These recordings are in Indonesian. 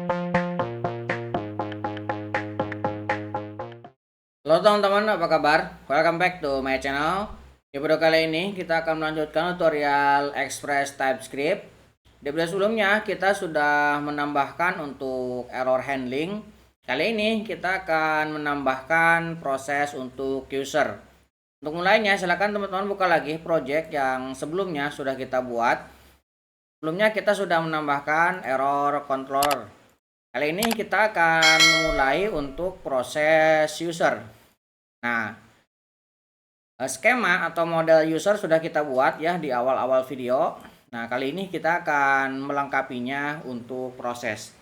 Halo teman-teman, apa kabar? Welcome back to my channel. Di video kali ini kita akan melanjutkan tutorial Express TypeScript. Di video sebelumnya kita sudah menambahkan untuk error handling. Kali ini kita akan menambahkan proses untuk user. Untuk mulainya, silakan teman-teman buka lagi project yang sebelumnya sudah kita buat. Sebelumnya kita sudah menambahkan error controller. Kali ini kita akan memulai untuk proses user. Nah, skema atau model user sudah kita buat ya di awal-awal video. Nah, kali ini kita akan melengkapinya untuk proses.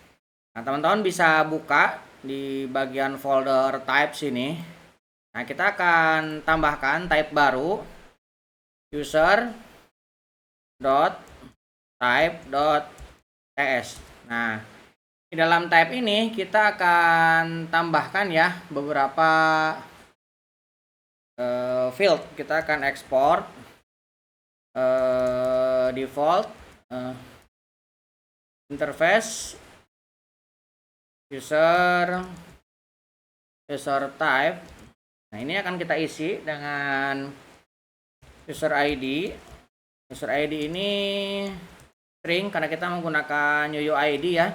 Nah, teman-teman bisa buka di bagian folder type sini. Nah, kita akan tambahkan type baru, user.type.ts. Nah, di dalam type ini kita akan tambahkan ya beberapa field. Kita akan ekspor default interface user type. Nah, ini akan kita isi dengan user ID. User ID ini string karena kita menggunakan UUID ya.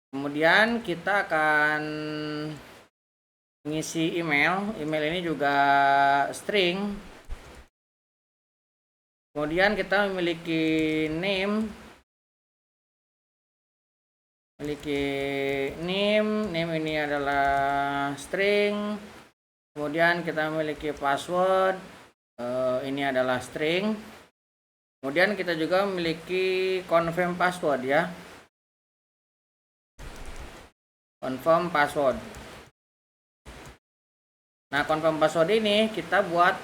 Kemudian kita akan mengisi email. Email ini juga string. Kemudian kita memiliki name. Name ini adalah string. Kemudian kita memiliki password. Ini adalah string. Kemudian kita juga memiliki confirm password ya. Confirm password. Nah, confirm password ini kita buat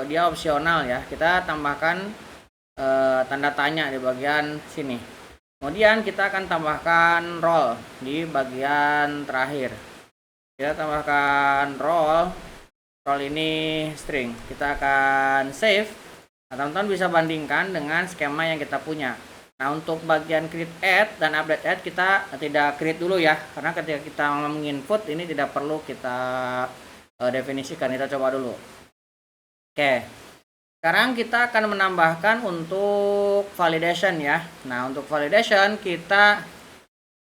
dia opsional ya. Kita tambahkan tanda tanya di bagian sini. Kemudian kita akan tambahkan role di bagian terakhir. Kita tambahkan role ini string. Kita akan save. Nah, teman-teman bisa bandingkan dengan skema yang kita punya. Nah, untuk bagian create add dan update add kita tidak create dulu ya, karena ketika kita menginput ini tidak perlu kita definisikan. Kita coba dulu. Oke, sekarang kita akan menambahkan untuk validation ya. Nah, untuk validation kita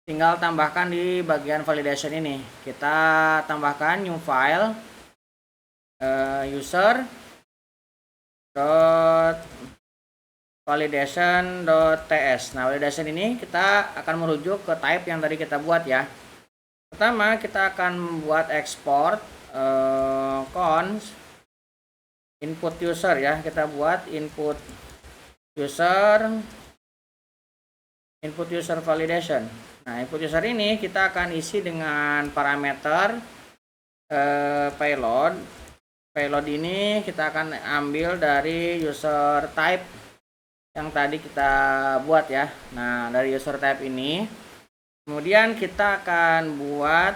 tinggal tambahkan di bagian validation ini. Kita tambahkan new file user validation.ts. Nah, validation ini kita akan merujuk ke type yang tadi kita buat ya. Pertama, kita akan membuat export cons input user ya. Kita buat input user validation. Nah, input user ini kita akan isi dengan parameter payload. Payload ini kita akan ambil dari user type yang tadi kita buat ya. Nah, dari user type ini kemudian kita akan buat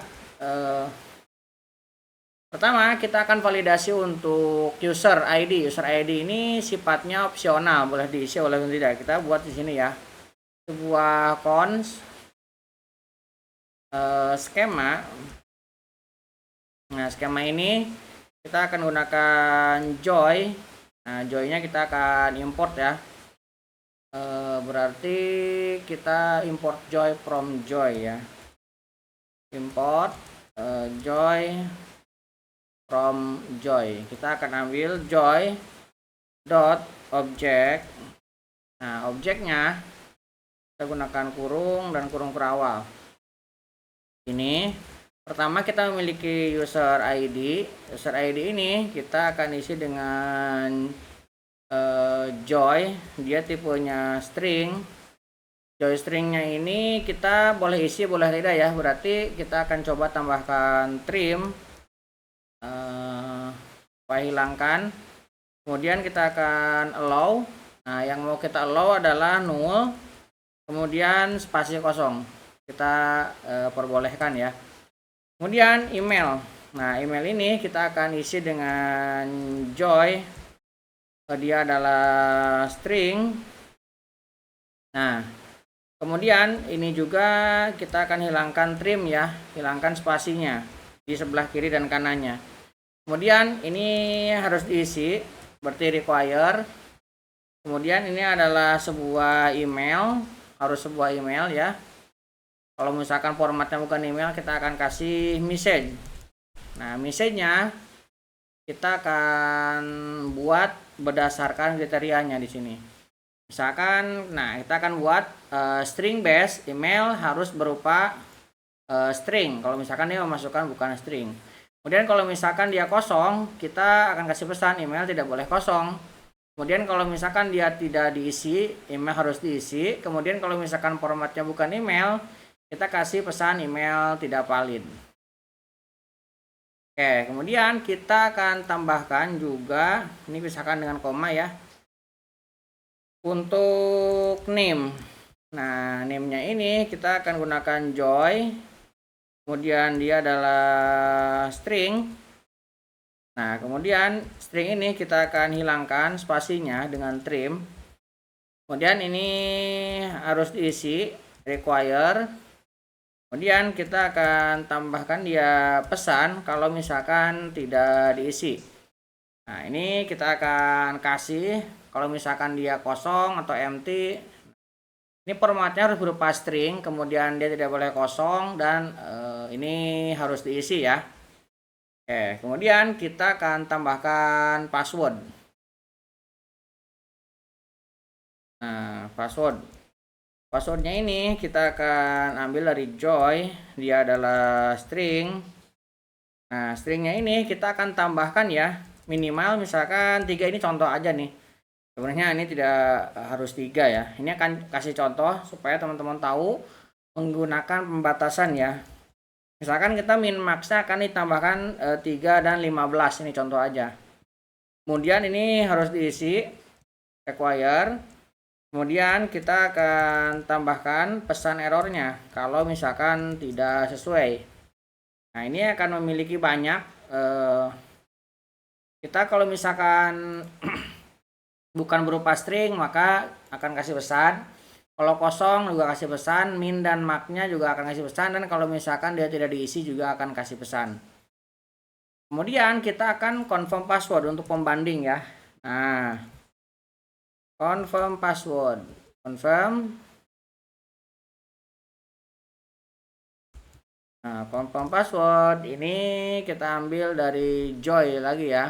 pertama kita akan validasi untuk user ID. User ID ini sifatnya opsional, boleh diisi oleh tidak. Kita buat di sini ya. Sebuah cons skema. Nah, skema ini kita akan gunakan joy. Nah, joy-nya kita akan import ya. Berarti kita import joy from joy ya. Import joy from joy. Kita akan ambil joy dot object. Nah, objeknya kita gunakan kurung dan kurung perawal. Ini pertama kita memiliki user ID. User ID ini kita akan isi dengan joy. Dia tipenya string. Joy stringnya ini kita boleh isi boleh tidak ya. Berarti kita akan coba tambahkan trim supaya hilangkan. Kemudian kita akan allow. Nah, yang mau kita allow adalah null. Kemudian spasi kosong. Kita perbolehkan ya. Kemudian email. Nah, email ini kita akan isi dengan joy. Dia adalah string. Nah, Kemudian ini juga kita akan hilangkan trim ya, hilangkan spasinya di sebelah kiri dan kanannya. Kemudian ini harus diisi seperti require. Kemudian ini adalah sebuah email, harus sebuah email ya. Kalau misalkan formatnya bukan email, kita akan kasih message. Nah, message-nya kita akan buat berdasarkan kriterianya di sini. Misalkan, nah kita akan buat string base email harus berupa string. Kalau misalkan dia memasukkan bukan string. Kemudian kalau misalkan dia kosong, kita akan kasih pesan email tidak boleh kosong. Kemudian kalau misalkan dia tidak diisi, email harus diisi. Kemudian kalau misalkan formatnya bukan email, kita kasih pesan email tidak valid. Oke, kemudian kita akan tambahkan juga, ini misalkan dengan koma ya, untuk name. Nah, name-nya ini kita akan gunakan joy. Kemudian dia adalah string. Nah, kemudian string ini kita akan hilangkan spasinya dengan trim. Kemudian ini harus diisi require. Kemudian kita akan tambahkan dia pesan kalau misalkan tidak diisi. Nah, ini kita akan kasih kalau misalkan dia kosong atau empty. Ini formatnya harus berupa string, kemudian dia tidak boleh kosong dan ini harus diisi ya. Oke, kemudian kita akan tambahkan password. Nah, passwordnya ini kita akan ambil dari joy, dia adalah string. Nah, stringnya ini kita akan tambahkan ya, minimal misalkan 3, ini contoh aja nih. Sebenarnya ini tidak harus 3 ya. Ini akan kasih contoh supaya teman-teman tahu menggunakan pembatasan ya. Misalkan kita min maxnya akan ditambahkan 3 dan 15, ini contoh aja. Kemudian ini harus diisi require. Kemudian kita akan tambahkan pesan errornya kalau misalkan tidak sesuai. Nah, ini akan memiliki banyak kita kalau misalkan bukan berupa string maka akan kasih pesan. Kalau kosong juga kasih pesan, min dan max-nya juga akan kasih pesan, dan kalau misalkan dia tidak diisi juga akan kasih pesan. Kemudian kita akan confirm password untuk pembanding ya. Nah, confirm password, confirm. Nah, confirm password ini kita ambil dari joy lagi ya.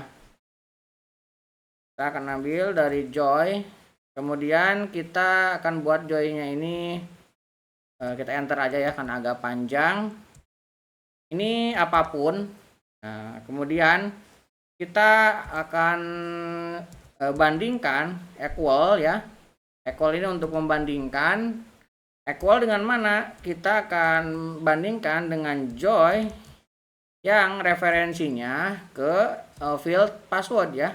Kita akan ambil dari joy. Kemudian kita akan buat joy-nya ini, kita enter aja ya karena agak panjang. Ini apapun. Nah, kemudian kita akan bandingkan equal ya. Equal ini untuk membandingkan. Equal dengan mana? Kita akan bandingkan dengan joy yang referensinya ke field password ya.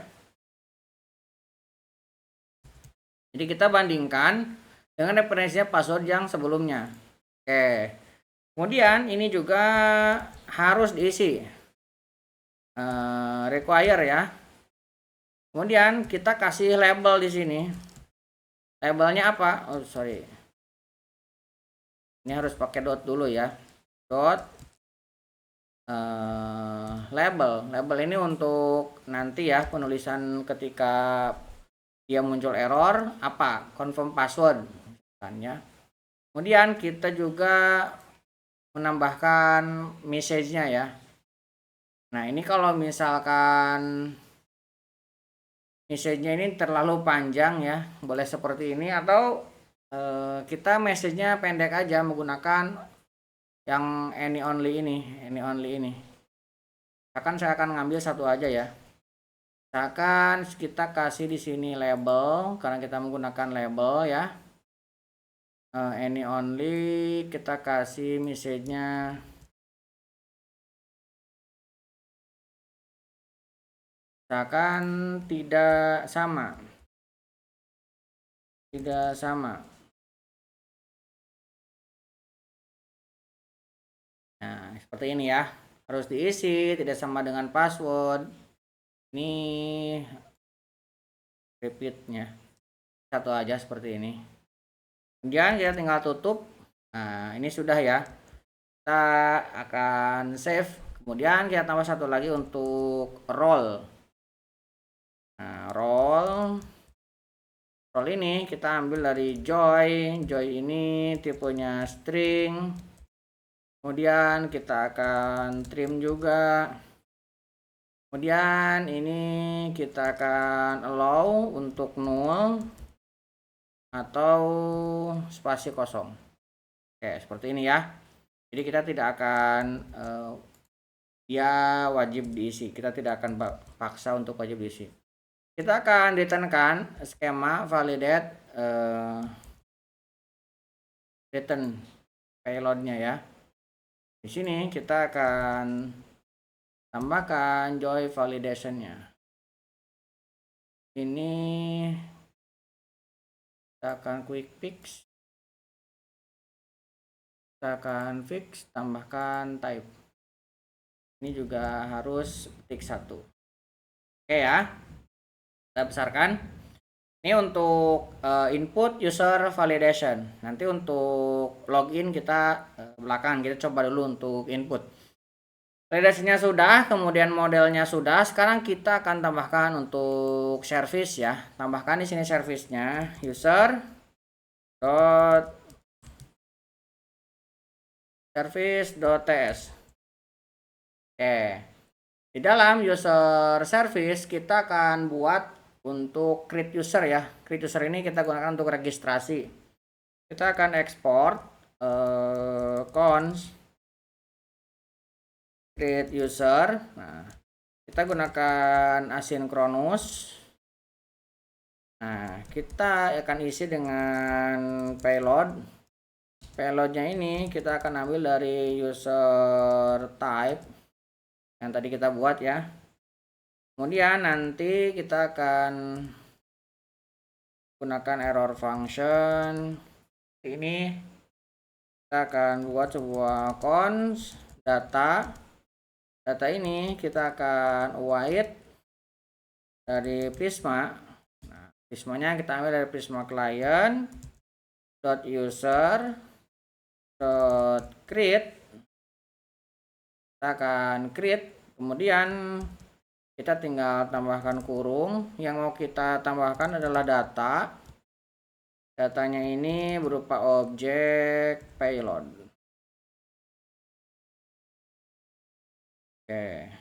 Jadi kita bandingkan dengan referensinya password yang sebelumnya. Oke. Kemudian ini juga harus diisi require ya. Kemudian kita kasih label di sini. Labelnya apa? Oh sorry. Ini harus pakai dot dulu ya. Dot label. Label ini untuk nanti ya penulisan ketika dia muncul error apa? Confirm password kan ya. Kemudian kita juga menambahkan message-nya ya. Nah, ini kalau misalkan message-nya ini terlalu panjang ya, boleh seperti ini, atau kita message-nya pendek aja menggunakan yang any only ini. Misalkan saya akan ngambil satu aja ya. Misalkan kita kasih di sini label karena kita menggunakan label ya. Any only, kita kasih message-nya misalkan tidak sama. Nah, seperti ini ya. Harus diisi, tidak sama dengan password. Ini repeatnya satu aja seperti ini. Kemudian kita tinggal tutup. Nah, ini sudah ya. Kita akan save. Kemudian kita tambah satu lagi untuk role. Nah, role ini kita ambil dari joy. Joy ini tipenya string. Kemudian kita akan trim juga. Kemudian ini kita akan allow untuk null atau spasi kosong. Oke, seperti ini ya. Jadi kita tidak akan dia wajib diisi. Kita tidak akan paksa untuk wajib diisi. Kita akan returnkan skema validate return payloadnya ya. Di sini kita akan tambahkan joy validationnya. Ini kita akan quick fix. Kita akan fix, tambahkan type. Ini juga harus tik 1. Oke ya. Kita besarkan. Ini untuk input user validation. Nanti untuk login kita belakang. Kita coba dulu untuk input. Validasinya sudah, kemudian modelnya sudah. Sekarang kita akan tambahkan untuk service ya. Tambahkan di sini service-nya user dot service.ts. Oke. Di dalam user service kita akan buat untuk create user ya. Create user ini kita gunakan untuk registrasi. Kita akan export cons create user. Nah, kita gunakan asynchronous. Nah, kita akan isi dengan payload. Payloadnya ini kita akan ambil dari user type yang tadi kita buat ya. Kemudian nanti kita akan gunakan error function. Ini kita akan buat sebuah cons data. Data ini kita akan await dari Prisma. Nah, Prismanya kita ambil dari Prisma client .user .create. Kita akan create, kemudian kita tinggal tambahkan kurung. Yang mau kita tambahkan adalah data. Datanya ini berupa objek payload. Oke.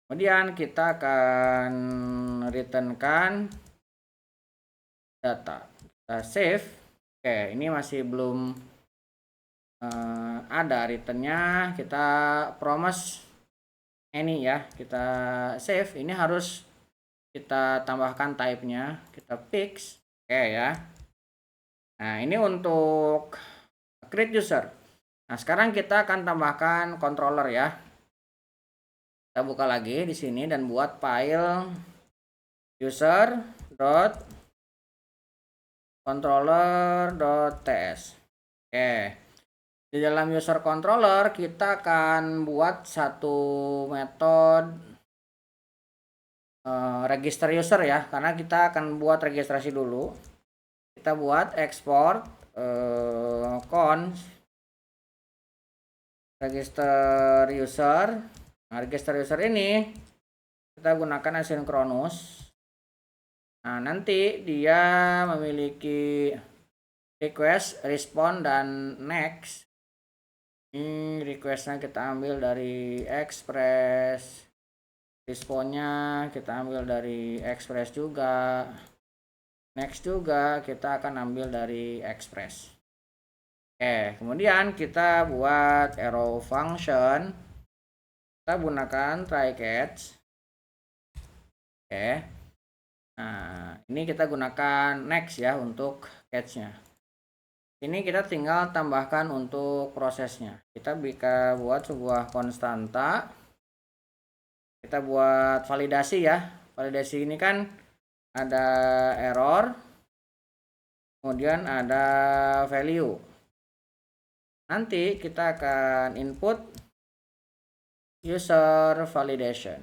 Kemudian kita akan returnkan data. Kita save. Oke, ini masih belum ada returnnya. Kita promise any ya. Kita save. Ini harus kita tambahkan type-nya. Kita fix. Oke ya. Nah, ini untuk create user. Nah, sekarang kita akan tambahkan controller ya. Kita buka lagi di sini dan buat file user dot controller.ts. Oke. Di dalam user controller kita akan buat satu metode register user ya, karena kita akan buat registrasi dulu. Kita buat export cons register user. Nah, register user ini kita gunakan asynchronous. Nah, nanti dia memiliki request, respond, dan next. Ini requestnya kita ambil dari express, responnya kita ambil dari express juga, next juga kita akan ambil dari express. Oke, kemudian kita buat arrow function. Kita gunakan try catch. Oke. Nah, ini kita gunakan next ya untuk catch-nya. Ini kita tinggal tambahkan untuk prosesnya. Kita bisa buat sebuah konstanta. Kita buat validasi ya. Validasi ini kan ada error, kemudian ada value. Nanti kita akan input user validation.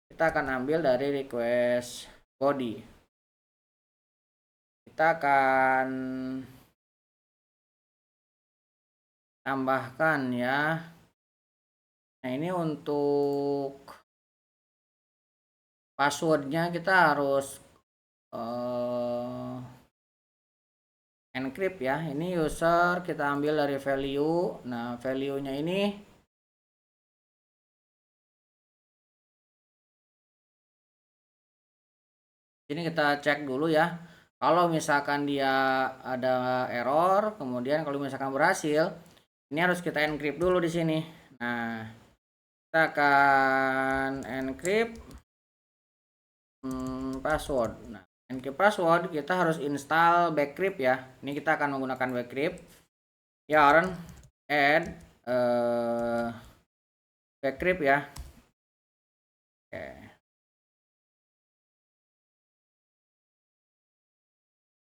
Kita akan ambil dari request body. Kita akan tambahkan ya. Nah, ini untuk passwordnya kita harus encrypt ya. Ini user kita ambil dari value. Nah, value-nya ini kita cek dulu ya. Kalau misalkan dia ada error, kemudian kalau misalkan berhasil, ini harus kita encrypt dulu di sini. Nah, kita akan encrypt password. Nah, encrypt password kita harus install Backcrypt ya. Ini kita akan menggunakan Backcrypt. Yarn add Backcrypt ya. Oke.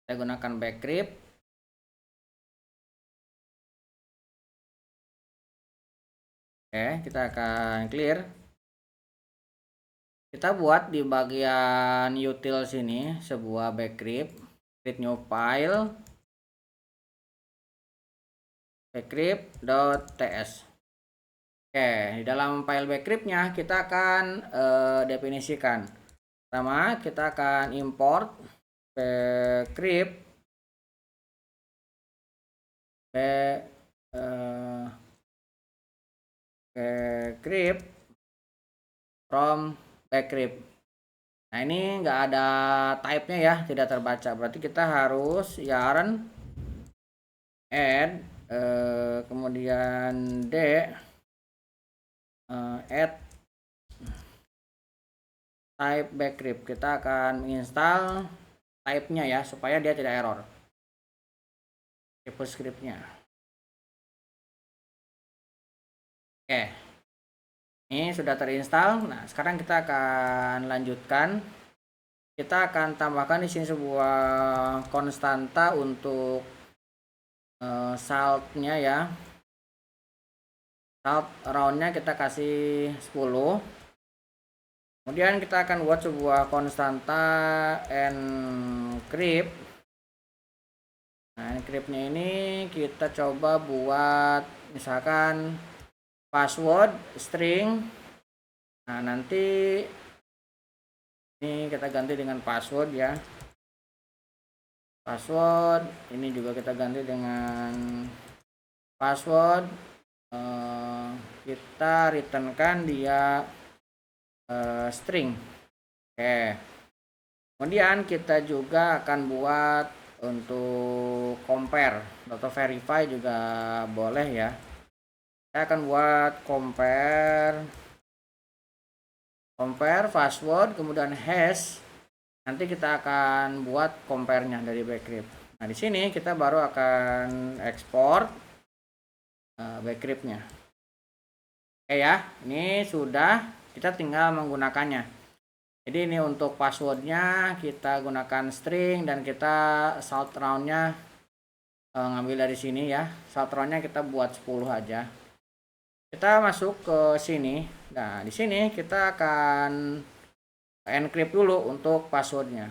Kita gunakan Backcrypt. Oke, kita akan clear. Kita buat di bagian util sini sebuah Backcrypt, create new file, backcrypt.ts. Oke, di dalam file Backcryptnya kita akan definisikan. Pertama, kita akan import Backcrypt Backcrypt from Backcrypt. Nah, ini nggak ada type-nya ya, tidak terbaca. Berarti kita harus yarn add kemudian add type Backcrypt. Kita akan menginstal type-nya ya supaya dia tidak error. Tipe script-nya. Oke. Ini sudah terinstall. Nah, sekarang kita akan lanjutkan. Kita akan tambahkan di sini sebuah konstanta untuk salt-nya ya. Salt round-nya kita kasih 10. Kemudian kita akan buat sebuah konstanta encrypt. Nah, encrypt-nya ini kita coba buat misalkan password string. Nah, nanti ini kita ganti dengan password ya. Password ini juga kita ganti dengan password. Kita returnkan dia string. Oke. Kemudian kita juga akan buat untuk compare atau verify juga boleh ya. Saya akan buat compare password kemudian hash. Nanti kita akan buat compare-nya dari Backcrypt. Nah, di sini kita baru akan ekspor Backcrypt-nya. Oke ya, ini sudah, kita tinggal menggunakannya. Jadi ini untuk passwordnya kita gunakan string dan kita salt round-nya ngambil dari sini ya. Salt round-nya kita buat 10 aja. Kita masuk ke sini. Nah, di sini kita akan encrypt dulu untuk passwordnya.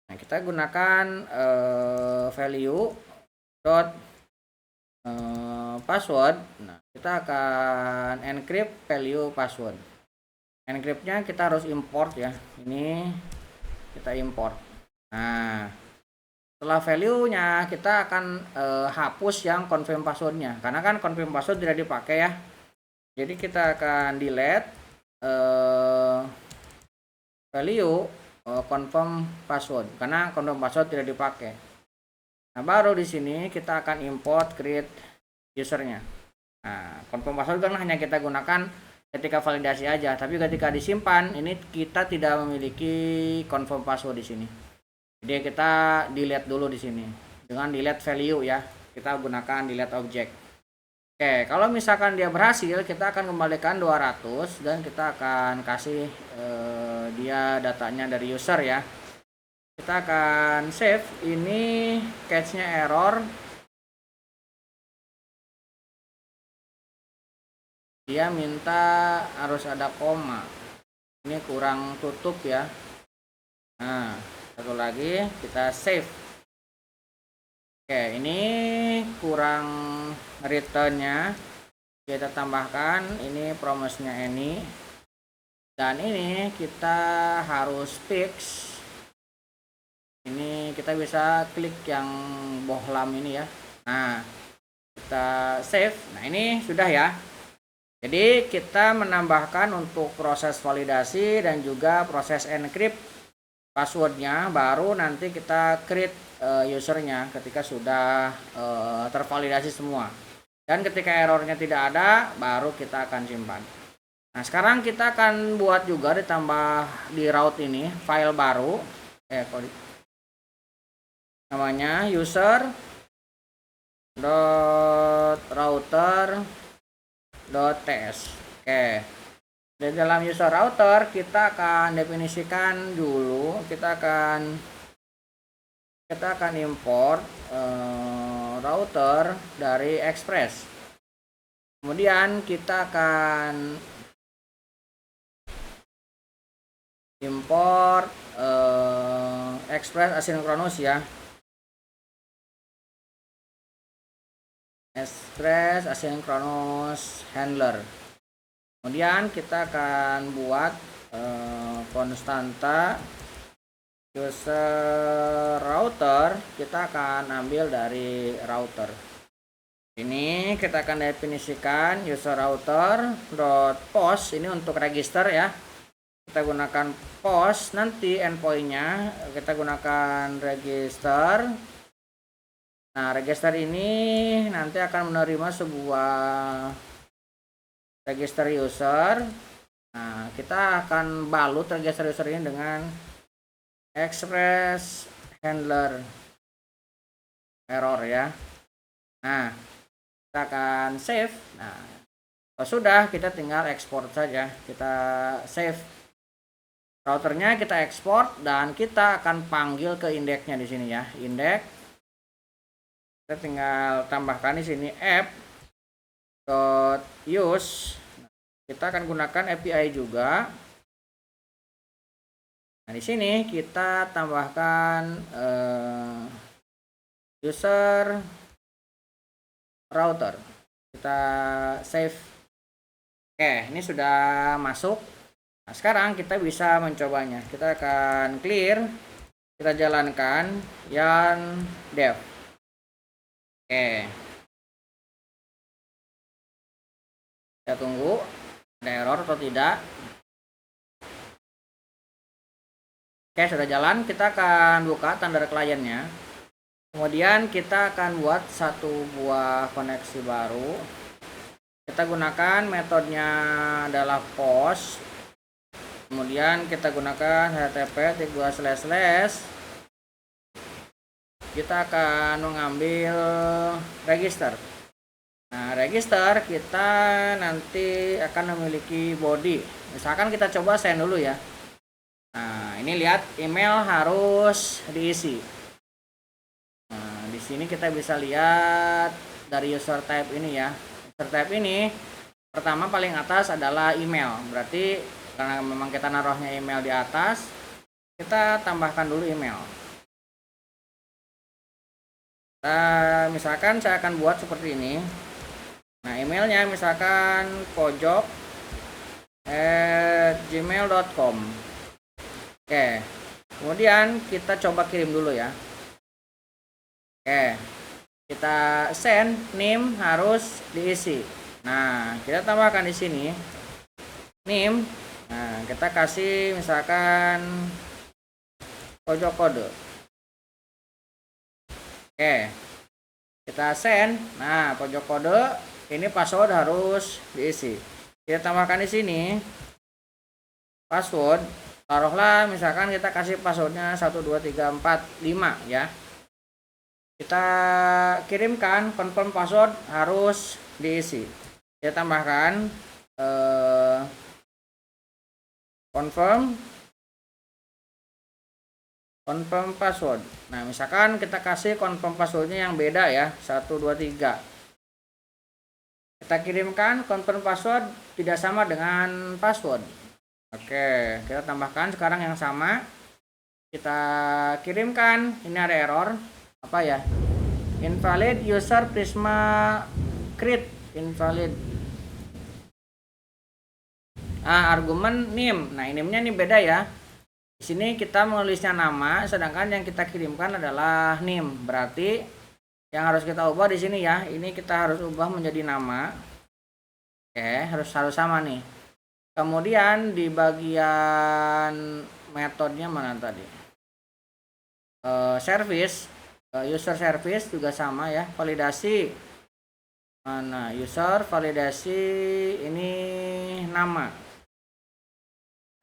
Nah, kita gunakan value dot password. Nah, kita akan encrypt value password. Encryptnya kita harus import ya. Ini kita import. Nah, setelah value-nya kita akan hapus yang confirm passwordnya, karena kan confirm password tidak dipakai ya. Jadi kita akan delete value confirm password karena confirm password tidak dipakai. Nah, baru di sini kita akan import create usernya. Nah, confirm password kan hanya kita gunakan ketika validasi aja, tapi ketika disimpan ini kita tidak memiliki confirm password di sini. Jadi kita delete dulu di sini dengan delete value ya. Kita gunakan delete object. Oke, kalau misalkan dia berhasil, kita akan kembalikan 200 dan kita akan kasih dia datanya dari user ya. Kita akan save. Ini catch-nya error. Dia minta harus ada koma. Ini kurang tutup ya. Nah, satu lagi kita save. Oke, ini kurang returnnya, kita tambahkan ini promosnya ini, dan ini kita harus fix. Ini kita bisa klik yang bohlam ini ya. Nah, kita save. Nah, ini sudah ya. Jadi kita menambahkan untuk proses validasi dan juga proses encrypt passwordnya, baru nanti kita create usernya ketika sudah tervalidasi semua. Dan ketika errornya tidak ada, baru kita akan simpan. Nah, sekarang kita akan buat juga ditambah di route ini file baru, namanya user.router.ts. Oke. Di dalam user router kita akan definisikan dulu, kita akan import router dari Express. Kemudian kita akan import Express asynchronous ya. Express asynchronous handler. Kemudian kita akan buat konstanta user router, kita akan ambil dari router. Ini kita akan definisikan user router dot post, ini untuk register ya. Kita gunakan post, nanti endpointnya kita gunakan register. Nah, register ini nanti akan menerima sebuah register user. Nah, kita akan balut register user ini dengan Express handler error ya. Nah, kita akan save. Nah, kalau sudah, kita tinggal ekspor saja. Kita save routernya, kita ekspor, dan kita akan panggil ke indeksnya di sini ya. Indeks. Kita tinggal tambahkan di sini app.use. Kita akan gunakan API juga. Nah, di sini kita tambahkan user router. Kita save. Oke, ini sudah masuk. Nah, sekarang kita bisa mencobanya. Kita akan clear. Kita jalankan yarn dev. Oke. Kita tunggu ada error atau tidak. Oke, sudah jalan. Kita akan buka tanda kliennya. Kemudian kita akan buat satu buah koneksi baru. Kita gunakan metodenya adalah post. Kemudian kita gunakan http kita akan mengambil register. Nah, register kita nanti akan memiliki body. Misalkan kita coba send dulu ya. Nah, ini lihat email harus diisi. Nah, di sini kita bisa lihat dari user type ini ya. User type ini pertama paling atas adalah email. Berarti karena memang kita naruhnya email di atas, kita tambahkan dulu email. Nah, misalkan saya akan buat seperti ini. Nah, emailnya misalkan pojok@gmail.com. Oke, kemudian kita coba kirim dulu ya. Oke, kita send, name harus diisi. Nah, kita tambahkan di sini name. Nah, kita kasih misalkan pojok kode. Oke, kita send. Nah, pojok kode ini password harus diisi. Kita tambahkan di sini password. Taruhlah misalkan kita kasih passwordnya 12345 ya. Kita kirimkan, confirm password harus diisi. Kita tambahkan confirm password. Nah, misalkan kita kasih confirm passwordnya yang beda ya, 123. Kita kirimkan confirm password tidak sama dengan password. Oke, kita tambahkan sekarang yang sama. Kita kirimkan, ini ada error apa ya? Invalid user Prisma create invalid. Argumen nim. Nah, nimnya ini beda ya. Di sini kita menulisnya nama, sedangkan yang kita kirimkan adalah nim. Berarti yang harus kita ubah di sini ya. Ini kita harus ubah menjadi nama. Oke, harus sama nih. Kemudian di bagian metodenya mana tadi? Service, user service juga sama ya. Validasi. Mana user validasi ini nama.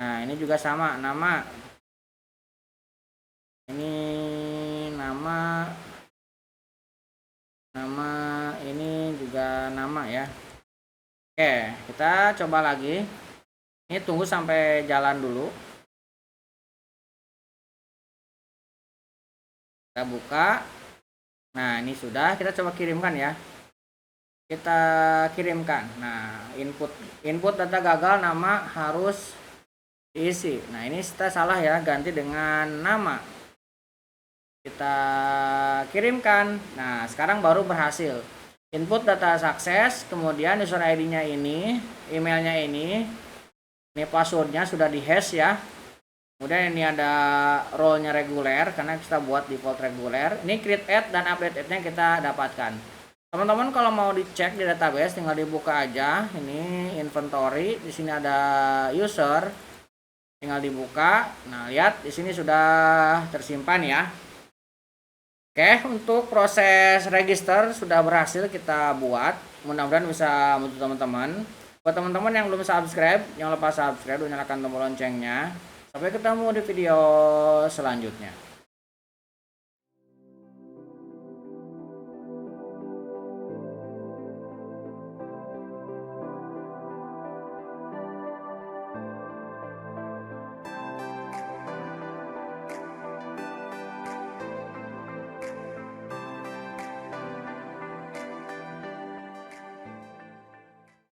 Nah, ini juga sama nama. Ini nama ini juga nama ya. Oke, kita coba lagi. Ini tunggu sampai jalan dulu. Kita buka. Nah, ini sudah, kita coba kirimkan ya. Kita kirimkan. Nah, input data gagal, nama harus diisi. Nah, ini kita salah ya, ganti dengan nama. Kita kirimkan. Nah, sekarang baru berhasil. Input data sukses, kemudian user ID-nya ini, emailnya ini passwordnya sudah dihash ya. Kemudian ini ada role-nya reguler karena kita buat default reguler. Ini create add dan update add-nya kita dapatkan. Teman-teman kalau mau dicek di database tinggal dibuka aja. Ini inventory, di sini ada user. Tinggal dibuka. Nah, lihat di sini sudah tersimpan ya. Oke, untuk proses register sudah berhasil kita buat. Mudah-mudahan bisa membantu teman-teman. Buat teman-teman yang belum subscribe, jangan lupa subscribe dan nyalakan tombol loncengnya. Sampai ketemu di video selanjutnya.